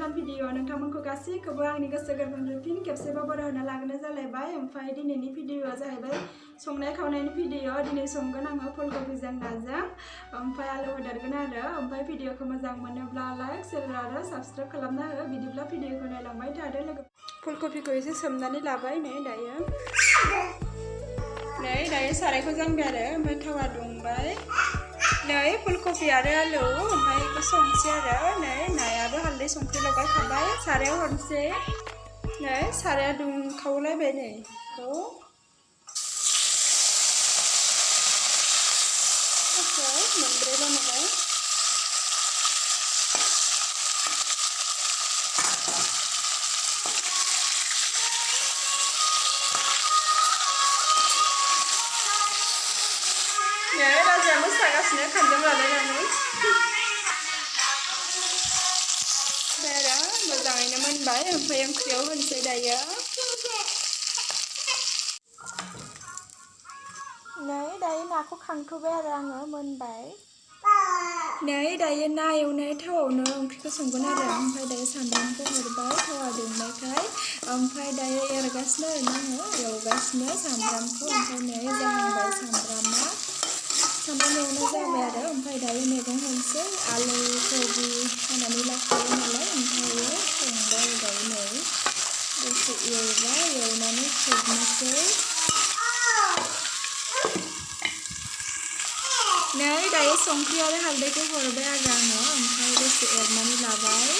गोदान भिडिअ नोंथांमोनखौ गासैखौबो आंनि गोसो गोरबोनिफ्राय फिन खेबसेबाव बरायना लाग्रोनाय जालायबाय। ओमफ्राय दिनैनि भिडिअआ जाहैबाय संनाय खावनायनि भिडिअ। दिनै संगोन आङो फुलकबिजों नाजों, ओमफ्राय आलु होदेरगोन आरो। ओमफ्राय भिडिअखौ मोजां मोनोब्ला लाइक शेयार आरो साबस्क्राइब खालामना हो। बिदिब्ला भिडिअखौ नायलांबाय थादो लोगो। फुलकबिखौ एसे सोमनानै लाबाय। दायो सारायखौ जानबाय आरो। ओमफ्राय थावा दुंबाय। फुलकबि आरो आलु ओमफ्राय बेखौ संसै आरो। नायाबो हालदै संख्रि लगायखाबाय। सारायाव हरनोसै। साराया दुंखावलायबाय बेखौ मोनब्रै बानायबाय। राजाया मोसागासिनो खानजं लालायनानै। मोजाङैनो मोनबाय। ओमफ्राय ओंख्रियाव होनोसै दायो। दायो नाखौ खांथ'बाय आरो आङो, मोनबाय। दायो ना एवनाय थावआवनो ओंख्रिखौ संगोन आरो। ओमफ्राय दायो सामब्रामखौ हरबाय थावा दुंनायखाय। ओमफ्राय दायो एरगासिनो आरो आङो, एवगासिनो सामब्रामखौ। ओमफ्राय जाहांबाय सामब्राम एवनाय जाबाय आरो। ओमफ्राय दायो मैगं होनोसै। आलु कबि हानानै लाखायो नालाय। ओमफ्राय संबाय दायो दसे एवबाय, एवनानै खोबनोसै। दायो संख्रि आरो हालदैखौ हरबाय आरो आङो। ओमफ्राय दसे एरनानै लाबाय।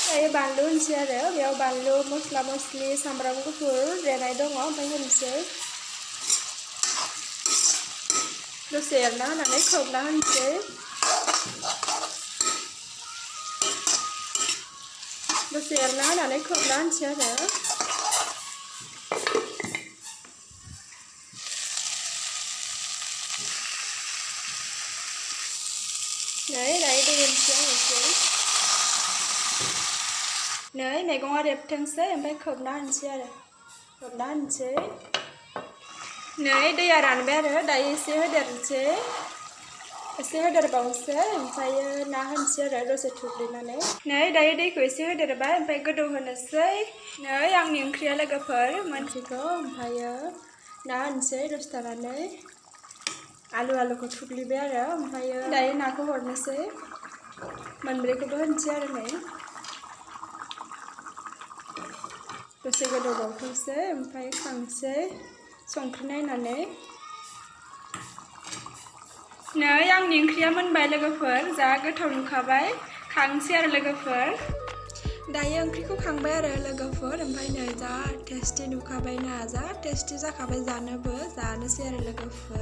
दायो बानलु होनोसै आरो। बेयाव बानलु मस्ला मस्लि सामब्राम गुफुर देनाय दङ। ओमफ्राय होनोसै। दसे एरना होनानै खोबना होनोसै। दसे एरना होनानै खोबना होनोसै आरो। दायो दै होनोसै। मैगङा रेबथोंसै। ओमफ्राय खोबना होनोसै आरो। दैया रानबाय आरो। दायो एसे होदेरनोसै। एसे होदेरबावनोसै। ओमफ्राय ना होनोसै आरो दसे थुग्लिनानै। दायो दैखौ एसे होदेरबाय। ओमफ्राय गोदौ होनोसै। आंनि ओंख्रिया लोगोफोर ओंख्रिखौ। ओमफ्राय ना होनोसै दसे थानानै। आलुखौ थुग्लिबाय आरो। ओमफ्राय दायो नाखौ हरनोसै। मोनब्रैखौबो होनोसै आरो। दसे गोदौबावथोंसै। ओमफ्राय खांसै संख्रि नायनानै। आंनि ओंख्रिया मोनबाय लोगोफोर। जा गोथाव नुखाबाय। खांसै आरो लोगोफोर। दायो ओंख्रिखौ खांबाय आरो लोगोफोर। ओमफ्राय जा टेस्टि नुखाबायना, जा टेस्टि जाखाबाय जानोबो। जानोसै आरो लोगोफोर।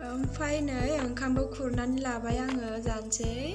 ओमफ्राय ओंखामबो खुरनानै लाबाय आङो, जानोसै।